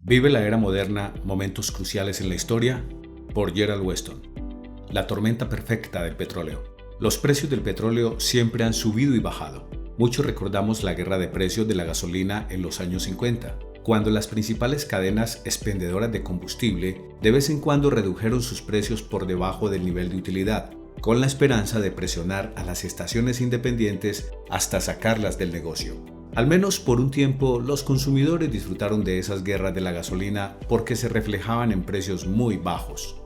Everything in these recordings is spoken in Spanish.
Vive la era moderna, momentos cruciales en la historia, por Gerald Weston. La tormenta perfecta del petróleo. Los precios del petróleo siempre han subido y bajado. Muchos recordamos la guerra de precios de la gasolina en los años 50, cuando las principales cadenas expendedoras de combustible de vez en cuando redujeron sus precios por debajo del nivel de utilidad, con la esperanza de presionar a las estaciones independientes hasta sacarlas del negocio. Al menos por un tiempo, los consumidores disfrutaron de esas guerras de la gasolina porque se reflejaban en precios muy bajos.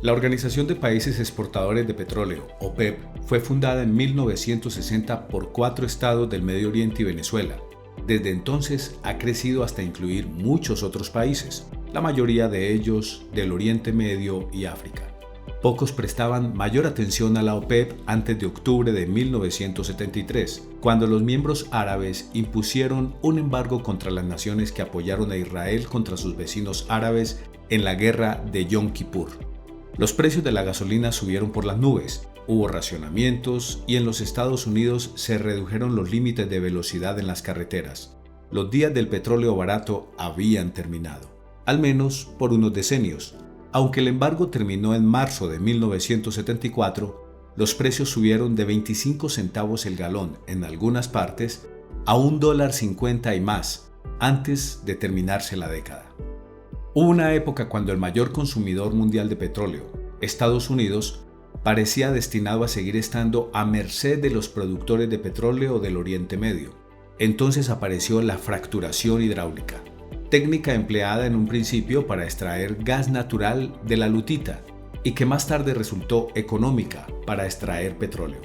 La Organización de Países Exportadores de Petróleo, OPEP, fue fundada en 1960 por 4 estados del Medio Oriente y Venezuela. Desde entonces ha crecido hasta incluir muchos otros países, la mayoría de ellos del Oriente Medio y África. Pocos prestaban mayor atención a la OPEP antes de octubre de 1973, cuando los miembros árabes impusieron un embargo contra las naciones que apoyaron a Israel contra sus vecinos árabes en la guerra de Yom Kippur. Los precios de la gasolina subieron por las nubes, hubo racionamientos y en los Estados Unidos se redujeron los límites de velocidad en las carreteras. Los días del petróleo barato habían terminado, al menos por unos decenios. Aunque el embargo terminó en marzo de 1974, los precios subieron de 25 centavos el galón en algunas partes a $1.50 y más antes de terminarse la década. Hubo una época cuando el mayor consumidor mundial de petróleo, Estados Unidos, parecía destinado a seguir estando a merced de los productores de petróleo del Oriente Medio. Entonces apareció la fracturación hidráulica, técnica empleada en un principio para extraer gas natural de la lutita y que más tarde resultó económica para extraer petróleo.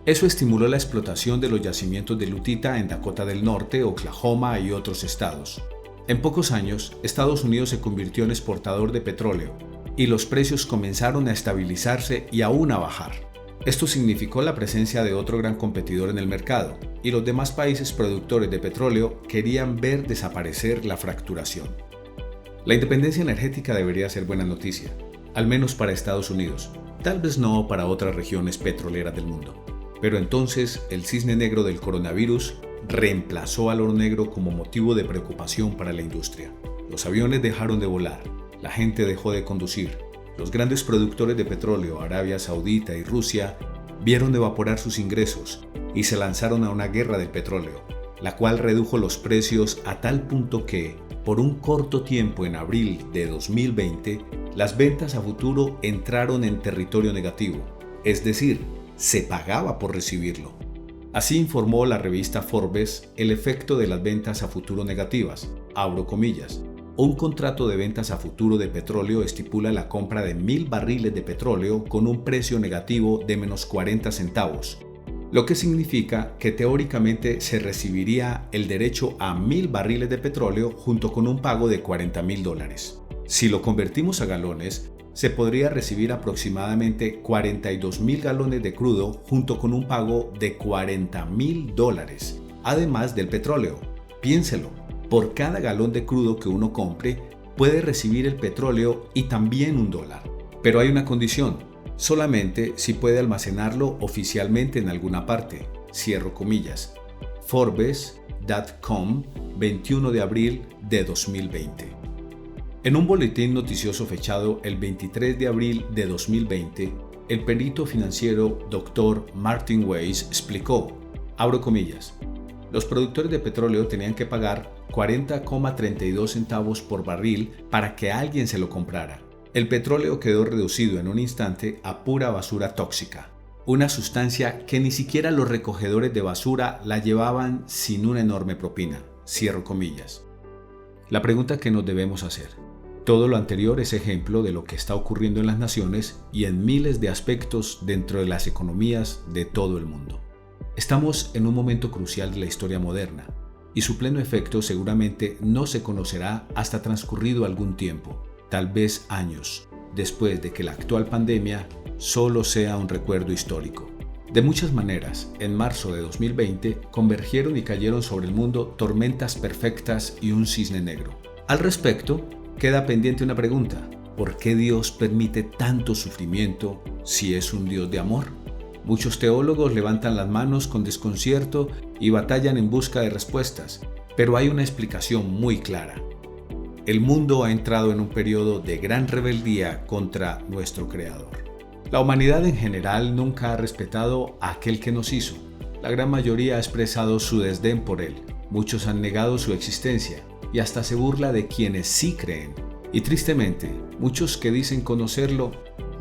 Eso estimuló la explotación de los yacimientos de lutita en Dakota del Norte, Oklahoma y otros estados. En pocos años, Estados Unidos se convirtió en exportador de petróleo y los precios comenzaron a estabilizarse y aún a bajar. Esto significó la presencia de otro gran competidor en el mercado, y los demás países productores de petróleo querían ver desaparecer la fracturación. La independencia energética debería ser buena noticia, al menos para Estados Unidos, tal vez no para otras regiones petroleras del mundo. Pero entonces el cisne negro del coronavirus reemplazó al oro negro como motivo de preocupación para la industria. Los aviones dejaron de volar, la gente dejó de conducir. Los grandes productores de petróleo, Arabia Saudita y Rusia, vieron evaporar sus ingresos y se lanzaron a una guerra del petróleo, la cual redujo los precios a tal punto que, por un corto tiempo en abril de 2020, las ventas a futuro entraron en territorio negativo, es decir, se pagaba por recibirlo. Así informó la revista Forbes el efecto de las ventas a futuro negativas, abro comillas. Un contrato de ventas a futuro de petróleo estipula la compra de 1,000 barriles de petróleo con un precio negativo de menos 40 centavos, lo que significa que teóricamente se recibiría el derecho a 1,000 barriles de petróleo junto con un pago de $40,000. Si lo convertimos a galones, se podría recibir aproximadamente 42,000 galones de crudo junto con un pago de $40,000, además del petróleo. Piénselo. Por cada galón de crudo que uno compre, puede recibir el petróleo y también $1. Pero hay una condición, solamente si puede almacenarlo oficialmente en alguna parte, cierro comillas. Forbes.com, 21 de abril de 2020. En un boletín noticioso fechado el 23 de abril de 2020, el perito financiero Dr. Martin Weiss explicó, abro comillas, los productores de petróleo tenían que pagar 40,32 centavos por barril para que alguien se lo comprara. El petróleo quedó reducido en un instante a pura basura tóxica, una sustancia que ni siquiera los recogedores de basura la llevaban sin una enorme propina, cierro comillas. La pregunta que nos debemos hacer. Todo lo anterior es ejemplo de lo que está ocurriendo en las naciones y en miles de aspectos dentro de las economías de todo el mundo. Estamos en un momento crucial de la historia moderna, y su pleno efecto seguramente no se conocerá hasta transcurrido algún tiempo, tal vez años, después de que la actual pandemia solo sea un recuerdo histórico. De muchas maneras, en marzo de 2020 convergieron y cayeron sobre el mundo tormentas perfectas y un cisne negro. Al respecto, queda pendiente una pregunta: ¿por qué Dios permite tanto sufrimiento si es un Dios de amor? Muchos teólogos levantan las manos con desconcierto y batallan en busca de respuestas, pero hay una explicación muy clara. El mundo ha entrado en un periodo de gran rebeldía contra nuestro Creador. La humanidad en general nunca ha respetado a aquel que nos hizo. La gran mayoría ha expresado su desdén por él. Muchos han negado su existencia y hasta se burla de quienes sí creen. Y tristemente, muchos que dicen conocerlo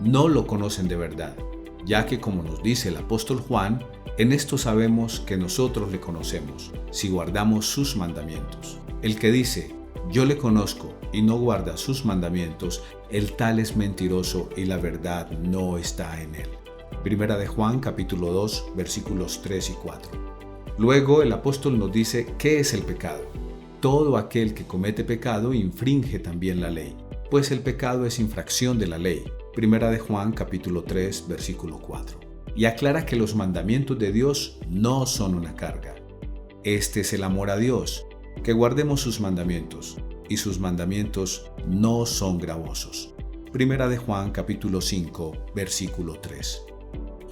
no lo conocen de verdad, ya que como nos dice el apóstol Juan, en esto sabemos que nosotros le conocemos, si guardamos sus mandamientos. El que dice, yo le conozco y no guarda sus mandamientos, el tal es mentiroso y la verdad no está en él. Primera de Juan capítulo 2 versículos 3 y 4. Luego el apóstol nos dice qué es el pecado. Todo aquel que comete pecado infringe también la ley, pues el pecado es infracción de la ley. Primera de Juan capítulo 3 versículo 4. Y aclara que los mandamientos de Dios no son una carga. Este es el amor a Dios, que guardemos sus mandamientos, y sus mandamientos no son gravosos. Primera de Juan capítulo 5 versículo 3.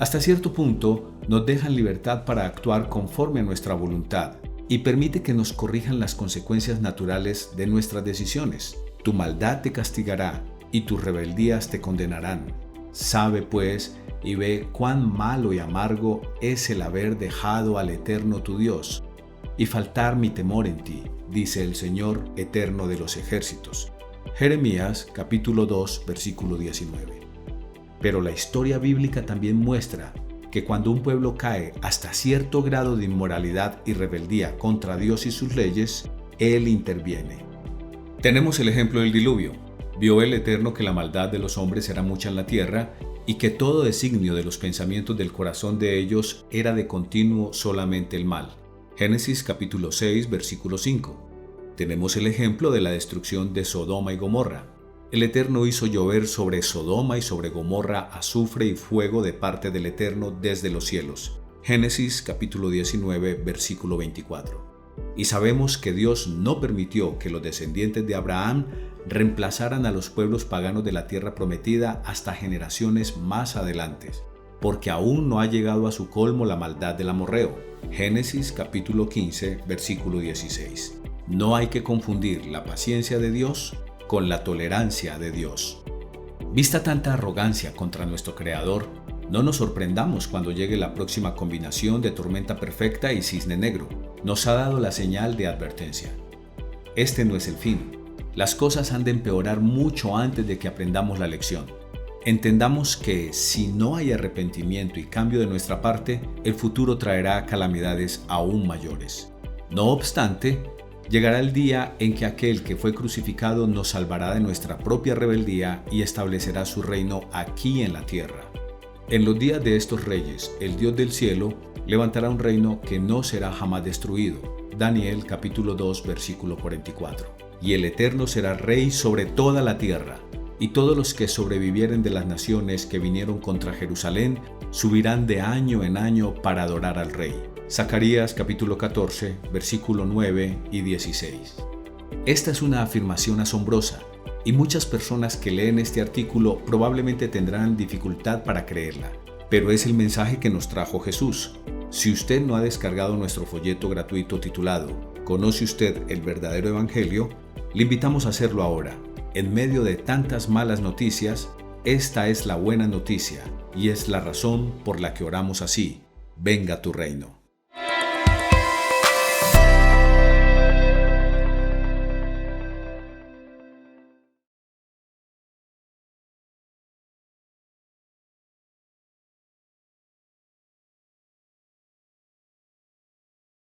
Hasta cierto punto nos dejan libertad para actuar conforme a nuestra voluntad y permite que nos corrijan las consecuencias naturales de nuestras decisiones. Tu maldad te castigará y tus rebeldías te condenarán. Sabe pues y ve cuán malo y amargo es el haber dejado al Eterno tu Dios y faltar mi temor en ti, dice el Señor Eterno de los ejércitos. Jeremías capítulo 2 versículo 19. Pero la historia bíblica también muestra que cuando un pueblo cae hasta cierto grado de inmoralidad y rebeldía contra Dios y sus leyes, Él interviene. Tenemos el ejemplo del diluvio. Vio el Eterno que la maldad de los hombres era mucha en la tierra y que todo designio de los pensamientos del corazón de ellos era de continuo solamente el mal. Génesis capítulo 6 versículo 5. Tenemos el ejemplo de la destrucción de Sodoma y Gomorra. El Eterno hizo llover sobre Sodoma y sobre Gomorra azufre y fuego de parte del Eterno desde los cielos. Génesis capítulo 19 versículo 24. Y sabemos que Dios no permitió que los descendientes de Abraham reemplazaran a los pueblos paganos de la tierra prometida hasta generaciones más adelante, porque aún no ha llegado a su colmo la maldad del amorreo. Génesis capítulo 15 versículo 16. No hay que confundir la paciencia de Dios con la tolerancia de Dios. Vista tanta arrogancia contra nuestro Creador, no nos sorprendamos cuando llegue la próxima combinación de tormenta perfecta y cisne negro. Nos ha dado la señal de advertencia. Este no es el fin. Las cosas han de empeorar mucho antes de que aprendamos la lección. Entendamos que si no hay arrepentimiento y cambio de nuestra parte, el futuro traerá calamidades aún mayores. No obstante, llegará el día en que aquel que fue crucificado nos salvará de nuestra propia rebeldía y establecerá su reino aquí en la tierra. En los días de estos reyes, el Dios del cielo levantará un reino que no será jamás destruido. Daniel capítulo 2 versículo 44. Y el Eterno será rey sobre toda la tierra, y todos los que sobrevivieren de las naciones que vinieron contra Jerusalén subirán de año en año para adorar al rey. Zacarías capítulo 14 versículo 9 y 16. Esta es una afirmación asombrosa y muchas personas que leen este artículo probablemente tendrán dificultad para creerla, pero es el mensaje que nos trajo Jesús. Si usted no ha descargado nuestro folleto gratuito titulado ¿Conoce usted el verdadero evangelio?, le invitamos a hacerlo ahora. En medio de tantas malas noticias, esta es la buena noticia y es la razón por la que oramos así: venga tu reino.